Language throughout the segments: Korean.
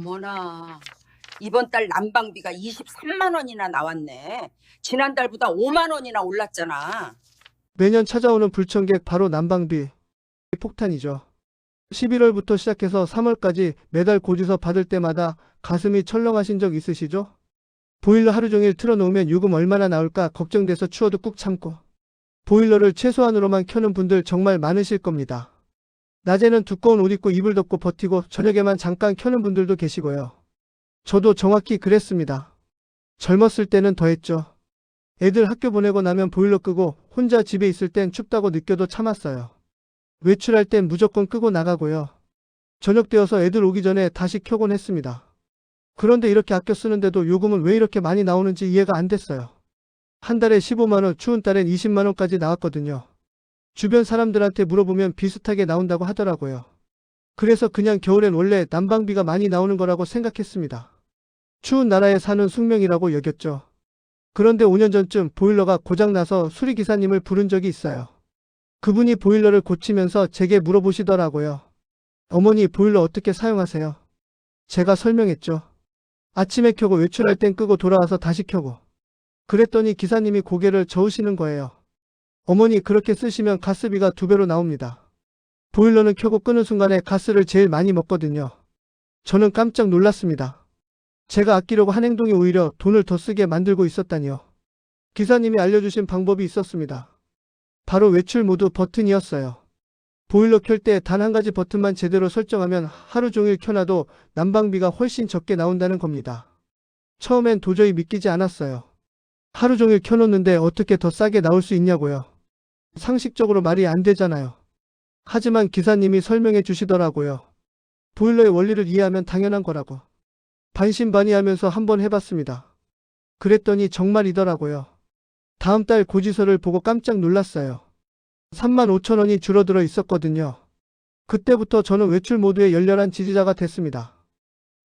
어머나, 이번 달 난방비가 23만 원이나 나왔네. 지난달보다 5만 원이나 올랐잖아. 매년 찾아오는 불청객 바로 난방비 폭탄이죠. 11월부터 시작해서 3월까지 매달 고지서 받을 때마다 가슴이 철렁하신 적 있으시죠? 보일러 하루 종일 틀어놓으면 요금 얼마나 나올까 걱정돼서 추워도 꾹 참고 보일러를 최소한으로만 켜는 분들 정말 많으실 겁니다. 낮에는 두꺼운 옷 입고 이불 덮고 버티고 저녁에만 잠깐 켜는 분들도 계시고요. 저도 정확히 그랬습니다. 젊었을 때는 더했죠. 애들 학교 보내고 나면 보일러 끄고 혼자 집에 있을 땐 춥다고 느껴도 참았어요. 외출할 땐 무조건 끄고 나가고요. 저녁 되어서 애들 오기 전에 다시 켜곤 했습니다. 그런데 이렇게 아껴 쓰는데도 요금은 왜 이렇게 많이 나오는지 이해가 안 됐어요. 한 달에 15만 원, 추운 달엔 20만 원까지 나왔거든요. 주변 사람들한테 물어보면 비슷하게 나온다고 하더라고요. 그래서 그냥 겨울엔 원래 난방비가 많이 나오는 거라고 생각했습니다. 추운 나라에 사는 숙명이라고 여겼죠. 그런데 5년 전쯤 보일러가 고장나서 수리기사님을 부른 적이 있어요. 그분이 보일러를 고치면서 제게 물어보시더라고요. 어머니, 보일러 어떻게 사용하세요? 제가 설명했죠. 아침에 켜고 외출할 땐 끄고 돌아와서 다시 켜고. 그랬더니 기사님이 고개를 저으시는 거예요. 어머니, 그렇게 쓰시면 가스비가 2배로 나옵니다. 보일러는 켜고 끄는 순간에 가스를 제일 많이 먹거든요. 저는 깜짝 놀랐습니다. 제가 아끼려고 한 행동이 오히려 돈을 더 쓰게 만들고 있었다니요. 기사님이 알려주신 방법이 있었습니다. 바로 외출 모드 버튼이었어요. 보일러 켤 때 단 한 가지 버튼만 제대로 설정하면 하루 종일 켜놔도 난방비가 훨씬 적게 나온다는 겁니다. 처음엔 도저히 믿기지 않았어요. 하루 종일 켜놓는데 어떻게 더 싸게 나올 수 있냐고요. 상식적으로 말이 안 되잖아요. 하지만 기사님이 설명해 주시더라고요. 보일러의 원리를 이해하면 당연한 거라고. 반신반의하면서 한번 해봤습니다. 그랬더니 정말이더라고요. 다음 달 고지서를 보고 깜짝 놀랐어요. 35,000원이 줄어들어 있었거든요. 그때부터 저는 외출 모드의 열렬한 지지자가 됐습니다.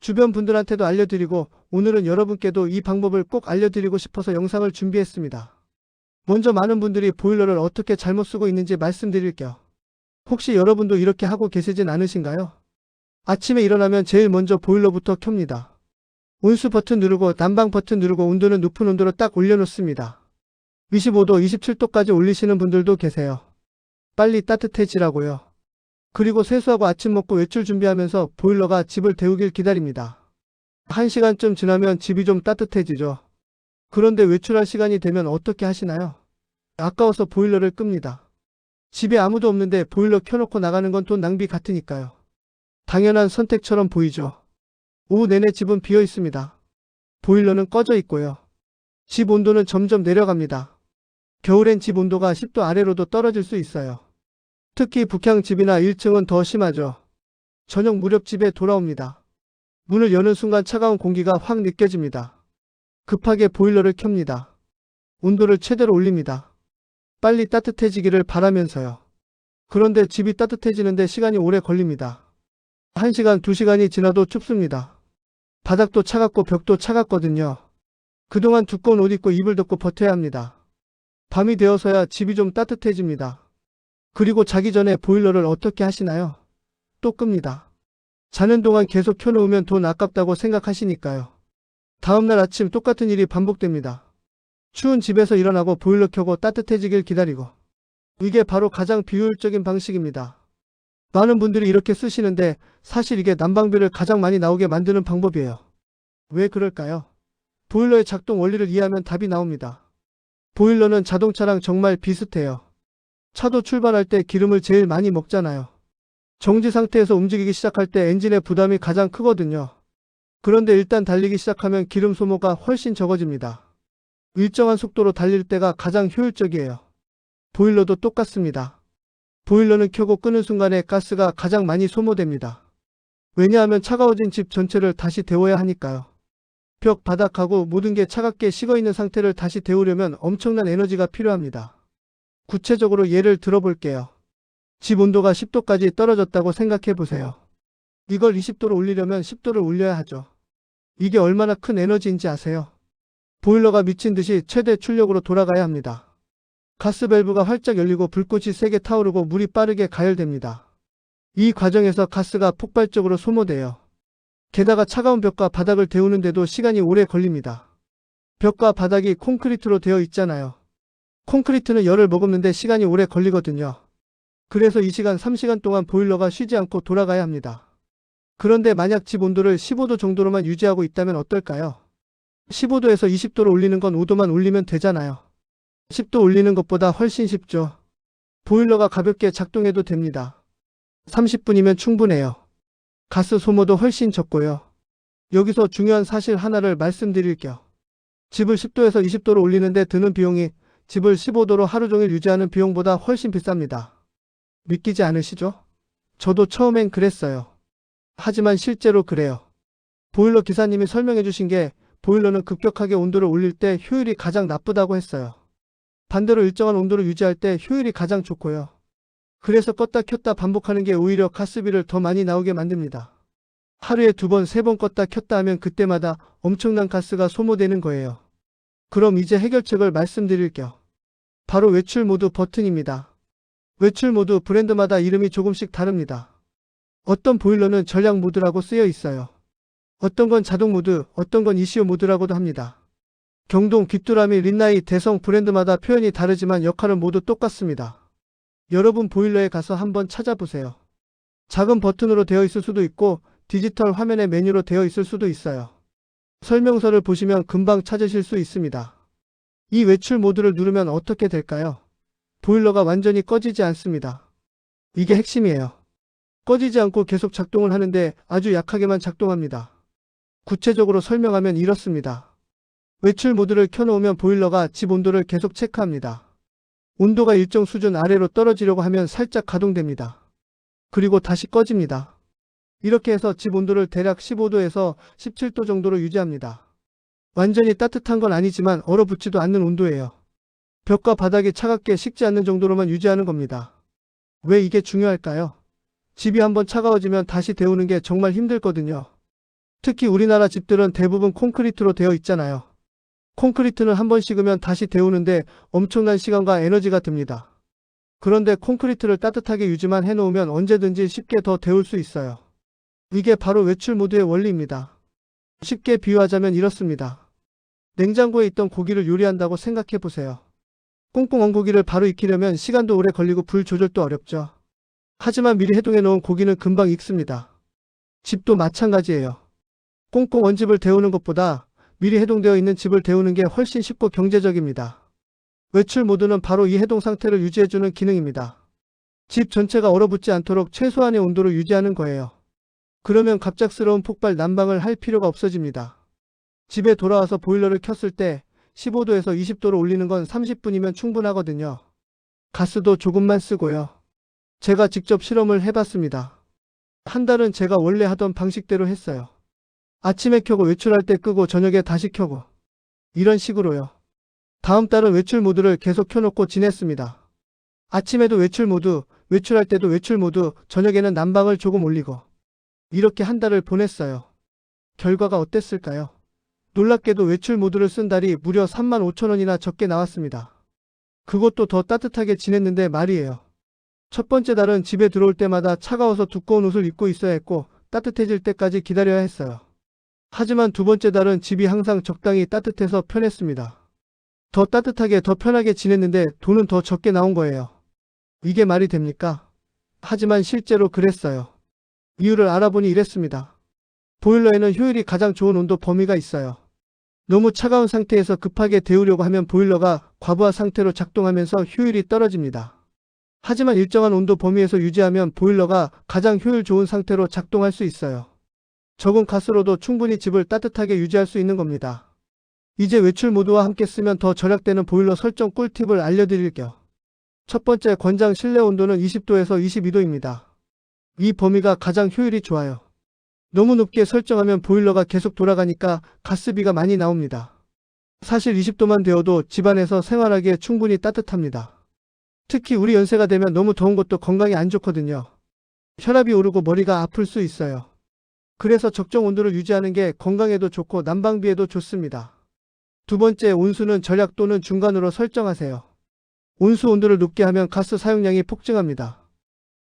주변 분들한테도 알려드리고 오늘은 여러분께도 이 방법을 꼭 알려드리고 싶어서 영상을 준비했습니다. 먼저 많은 분들이 보일러를 어떻게 잘못 쓰고 있는지 말씀드릴게요. 혹시 여러분도 이렇게 하고 계시진 않으신가요? 아침에 일어나면 제일 먼저 보일러부터 켭니다. 온수 버튼 누르고 난방 버튼 누르고 온도는 높은 온도로 딱 올려놓습니다. 25도, 27도까지 올리시는 분들도 계세요. 빨리 따뜻해지라고요. 그리고 세수하고 아침 먹고 외출 준비하면서 보일러가 집을 데우길 기다립니다. 1시간쯤 지나면 집이 좀 따뜻해지죠. 그런데 외출할 시간이 되면 어떻게 하시나요? 아까워서 보일러를 끕니다. 집에 아무도 없는데 보일러 켜놓고 나가는 건 돈 낭비 같으니까요. 당연한 선택처럼 보이죠. 오후 내내 집은 비어 있습니다. 보일러는 꺼져 있고요. 집 온도는 점점 내려갑니다. 겨울엔 집 온도가 10도 아래로도 떨어질 수 있어요. 특히 북향 집이나 1층은 더 심하죠. 저녁 무렵 집에 돌아옵니다. 문을 여는 순간 차가운 공기가 확 느껴집니다. 급하게 보일러를 켭니다. 온도를 최대로 올립니다. 빨리 따뜻해지기를 바라면서요. 그런데 집이 따뜻해지는데 시간이 오래 걸립니다. 1시간, 2시간이 지나도 춥습니다. 바닥도 차갑고 벽도 차갑거든요. 그동안 두꺼운 옷 입고 이불 덮고 버텨야 합니다. 밤이 되어서야 집이 좀 따뜻해집니다. 그리고 자기 전에 보일러를 어떻게 하시나요? 또 끕니다. 자는 동안 계속 켜놓으면 돈 아깝다고 생각하시니까요. 다음날 아침 똑같은 일이 반복됩니다. 추운 집에서 일어나고 보일러 켜고 따뜻해지길 기다리고. 이게 바로 가장 비효율적인 방식입니다. 많은 분들이 이렇게 쓰시는데 사실 이게 난방비를 가장 많이 나오게 만드는 방법이에요. 왜 그럴까요? 보일러의 작동 원리를 이해하면 답이 나옵니다. 보일러는 자동차랑 정말 비슷해요. 차도 출발할 때 기름을 제일 많이 먹잖아요. 정지 상태에서 움직이기 시작할 때 엔진의 부담이 가장 크거든요. 그런데 일단 달리기 시작하면 기름 소모가 훨씬 적어집니다. 일정한 속도로 달릴 때가 가장 효율적이에요. 보일러도 똑같습니다. 보일러는 켜고 끄는 순간에 가스가 가장 많이 소모됩니다. 왜냐하면 차가워진 집 전체를 다시 데워야 하니까요. 벽, 바닥, 가구 모든 게 차갑게 식어있는 상태를 다시 데우려면 엄청난 에너지가 필요합니다. 구체적으로 예를 들어볼게요. 집 온도가 10도까지 떨어졌다고 생각해 보세요. 이걸 20도로 올리려면 10도를 올려야 하죠. 이게 얼마나 큰 에너지인지 아세요? 보일러가 미친 듯이 최대 출력으로 돌아가야 합니다. 가스 밸브가 활짝 열리고 불꽃이 세게 타오르고 물이 빠르게 가열됩니다. 이 과정에서 가스가 폭발적으로 소모돼요. 게다가 차가운 벽과 바닥을 데우는데도 시간이 오래 걸립니다. 벽과 바닥이 콘크리트로 되어 있잖아요. 콘크리트는 열을 머금는데 시간이 오래 걸리거든요. 그래서 2시간, 3시간 동안 보일러가 쉬지 않고 돌아가야 합니다. 그런데 만약 집 온도를 15도 정도로만 유지하고 있다면 어떨까요? 15도에서 20도로 올리는 건 5도만 올리면 되잖아요. 10도 올리는 것보다 훨씬 쉽죠. 보일러가 가볍게 작동해도 됩니다. 30분이면 충분해요. 가스 소모도 훨씬 적고요. 여기서 중요한 사실 하나를 말씀드릴게요. 집을 10도에서 20도로 올리는데 드는 비용이 집을 15도로 하루 종일 유지하는 비용보다 훨씬 비쌉니다. 믿기지 않으시죠? 저도 처음엔 그랬어요. 하지만 실제로 그래요. 보일러 기사님이 설명해 주신 게 보일러는 급격하게 온도를 올릴 때 효율이 가장 나쁘다고 했어요. 반대로 일정한 온도를 유지할 때 효율이 가장 좋고요. 그래서 껐다 켰다 반복하는 게 오히려 가스비를 더 많이 나오게 만듭니다. 하루에 2번, 3번 껐다 켰다 하면 그때마다 엄청난 가스가 소모되는 거예요. 그럼 이제 해결책을 말씀드릴게요. 바로 외출 모드 버튼입니다. 외출 모드 브랜드마다 이름이 조금씩 다릅니다. 어떤 보일러는 전략 모드라고 쓰여 있어요. 어떤 건 자동 모드, 어떤 건 ECO 모드라고도 합니다. 경동, 귀뚜라미, 린나이, 대성 브랜드마다 표현이 다르지만 역할은 모두 똑같습니다. 여러분 보일러에 가서 한번 찾아보세요. 작은 버튼으로 되어 있을 수도 있고 디지털 화면의 메뉴로 되어 있을 수도 있어요. 설명서를 보시면 금방 찾으실 수 있습니다. 이 외출 모드를 누르면 어떻게 될까요? 보일러가 완전히 꺼지지 않습니다. 이게 핵심이에요. 꺼지지 않고 계속 작동을 하는데 아주 약하게만 작동합니다. 구체적으로 설명하면 이렇습니다. 외출 모드를 켜놓으면 보일러가 집 온도를 계속 체크합니다. 온도가 일정 수준 아래로 떨어지려고 하면 살짝 가동됩니다. 그리고 다시 꺼집니다. 이렇게 해서 집 온도를 대략 15도에서 17도 정도로 유지합니다. 완전히 따뜻한 건 아니지만 얼어붙지도 않는 온도예요. 벽과 바닥이 차갑게 식지 않는 정도로만 유지하는 겁니다. 왜 이게 중요할까요? 집이 한번 차가워지면 다시 데우는 게 정말 힘들거든요. 특히 우리나라 집들은 대부분 콘크리트로 되어 있잖아요. 콘크리트는 한번 식으면 다시 데우는데 엄청난 시간과 에너지가 듭니다. 그런데 콘크리트를 따뜻하게 유지만 해놓으면 언제든지 쉽게 더 데울 수 있어요. 이게 바로 외출 모드의 원리입니다. 쉽게 비유하자면 이렇습니다. 냉장고에 있던 고기를 요리한다고 생각해 보세요. 꽁꽁 언 고기를 바로 익히려면 시간도 오래 걸리고 불 조절도 어렵죠. 하지만 미리 해동해 놓은 고기는 금방 익습니다. 집도 마찬가지예요. 꽁꽁 언 집을 데우는 것보다 미리 해동되어 있는 집을 데우는 게 훨씬 쉽고 경제적입니다. 외출 모드는 바로 이 해동 상태를 유지해주는 기능입니다. 집 전체가 얼어붙지 않도록 최소한의 온도를 유지하는 거예요. 그러면 갑작스러운 폭발 난방을 할 필요가 없어집니다. 집에 돌아와서 보일러를 켰을 때 15도에서 20도로 올리는 건 30분이면 충분하거든요. 가스도 조금만 쓰고요. 제가 직접 실험을 해봤습니다. 한 달은 제가 원래 하던 방식대로 했어요. 아침에 켜고 외출할 때 끄고 저녁에 다시 켜고 이런 식으로요. 다음 달은 외출 모드를 계속 켜놓고 지냈습니다. 아침에도 외출 모드, 외출할 때도 외출 모드, 저녁에는 난방을 조금 올리고 이렇게 한 달을 보냈어요. 결과가 어땠을까요? 놀랍게도 외출 모드를 쓴 달이 무려 35,000원이나 적게 나왔습니다. 그것도 더 따뜻하게 지냈는데 말이에요. 첫 번째 달은 집에 들어올 때마다 차가워서 두꺼운 옷을 입고 있어야 했고 따뜻해질 때까지 기다려야 했어요. 하지만 두 번째 달은 집이 항상 적당히 따뜻해서 편했습니다. 더 따뜻하게 더 편하게 지냈는데 돈은 더 적게 나온 거예요. 이게 말이 됩니까? 하지만 실제로 그랬어요. 이유를 알아보니 이랬습니다. 보일러에는 효율이 가장 좋은 온도 범위가 있어요. 너무 차가운 상태에서 급하게 데우려고 하면 보일러가 과부하 상태로 작동하면서 효율이 떨어집니다. 하지만 일정한 온도 범위에서 유지하면 보일러가 가장 효율 좋은 상태로 작동할 수 있어요. 적은 가스로도 충분히 집을 따뜻하게 유지할 수 있는 겁니다. 이제 외출 모드와 함께 쓰면 더 절약되는 보일러 설정 꿀팁을 알려드릴게요. 첫 번째, 권장 실내 온도는 20도에서 22도입니다. 이 범위가 가장 효율이 좋아요. 너무 높게 설정하면 보일러가 계속 돌아가니까 가스비가 많이 나옵니다. 사실 20도만 되어도 집안에서 생활하기에 충분히 따뜻합니다. 특히 우리 연세가 되면 너무 더운 것도 건강에 안 좋거든요. 혈압이 오르고 머리가 아플 수 있어요. 그래서 적정 온도를 유지하는 게 건강에도 좋고 난방비에도 좋습니다. 두 번째, 온수는 절약 또는 중간으로 설정하세요. 온수 온도를 높게 하면 가스 사용량이 폭증합니다.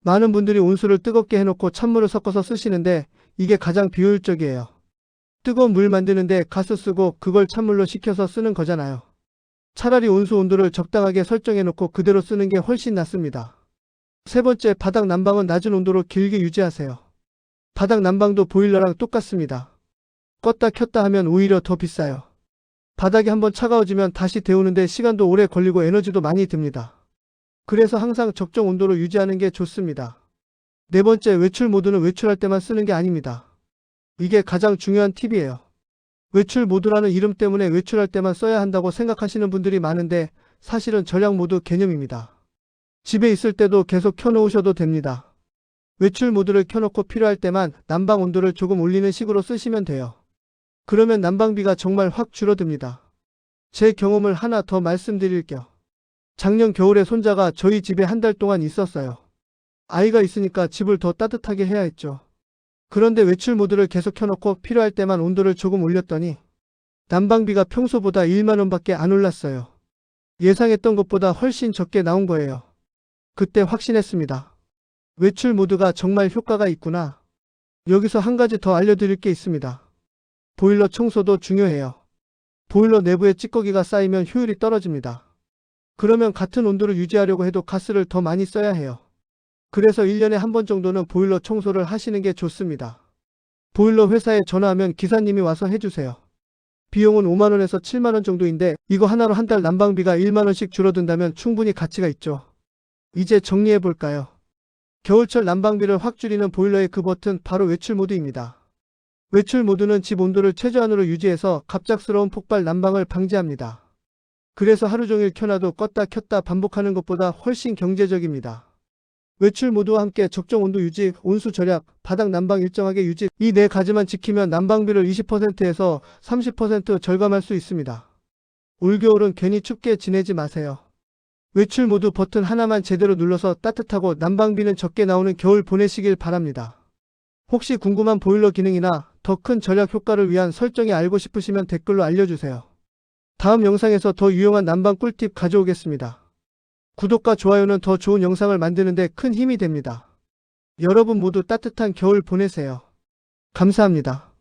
많은 분들이 온수를 뜨겁게 해놓고 찬물을 섞어서 쓰시는데 이게 가장 비효율적이에요. 뜨거운 물 만드는데 가스 쓰고 그걸 찬물로 식혀서 쓰는 거잖아요. 차라리 온수 온도를 적당하게 설정해 놓고 그대로 쓰는 게 훨씬 낫습니다. 세 번째, 바닥 난방은 낮은 온도로 길게 유지하세요. 바닥 난방도 보일러랑 똑같습니다. 껐다 켰다 하면 오히려 더 비싸요. 바닥이 한번 차가워지면 다시 데우는데 시간도 오래 걸리고 에너지도 많이 듭니다. 그래서 항상 적정 온도로 유지하는 게 좋습니다. 네 번째, 외출 모드는 외출할 때만 쓰는 게 아닙니다. 이게 가장 중요한 팁이에요. 외출 모드라는 이름 때문에 외출할 때만 써야 한다고 생각하시는 분들이 많은데 사실은 절약 모드 개념입니다. 집에 있을 때도 계속 켜놓으셔도 됩니다. 외출 모드를 켜놓고 필요할 때만 난방 온도를 조금 올리는 식으로 쓰시면 돼요. 그러면 난방비가 정말 확 줄어듭니다. 제 경험을 하나 더 말씀드릴게요. 작년 겨울에 손자가 저희 집에 한 달 동안 있었어요. 아이가 있으니까 집을 더 따뜻하게 해야 했죠. 그런데 외출 모드를 계속 켜놓고 필요할 때만 온도를 조금 올렸더니 난방비가 평소보다 1만 원밖에 안 올랐어요. 예상했던 것보다 훨씬 적게 나온 거예요. 그때 확신했습니다. 외출 모드가 정말 효과가 있구나. 여기서 한 가지 더 알려드릴 게 있습니다. 보일러 청소도 중요해요. 보일러 내부에 찌꺼기가 쌓이면 효율이 떨어집니다. 그러면 같은 온도를 유지하려고 해도 가스를 더 많이 써야 해요. 그래서 1년에 한 번 정도는 보일러 청소를 하시는 게 좋습니다. 보일러 회사에 전화하면 기사님이 와서 해주세요. 비용은 5만 원에서 7만 원 정도인데 이거 하나로 한 달 난방비가 1만 원씩 줄어든다면 충분히 가치가 있죠. 이제 정리해 볼까요? 겨울철 난방비를 확 줄이는 보일러의 그 버튼, 바로 외출 모드입니다. 외출 모드는 집 온도를 최저한으로 유지해서 갑작스러운 폭발 난방을 방지합니다. 그래서 하루 종일 켜놔도 껐다 켰다 반복하는 것보다 훨씬 경제적입니다. 외출 모드와 함께 적정 온도 유지, 온수 절약, 바닥 난방 일정하게 유지, 이 네 가지만 지키면 난방비를 20%에서 30% 절감할 수 있습니다. 올겨울은 괜히 춥게 지내지 마세요. 외출 모드 버튼 하나만 제대로 눌러서 따뜻하고 난방비는 적게 나오는 겨울 보내시길 바랍니다. 혹시 궁금한 보일러 기능이나 더 큰 절약 효과를 위한 설정이 알고 싶으시면 댓글로 알려주세요. 다음 영상에서 더 유용한 난방 꿀팁 가져오겠습니다. 구독과 좋아요는 더 좋은 영상을 만드는 데 큰 힘이 됩니다. 여러분 모두 따뜻한 겨울 보내세요. 감사합니다.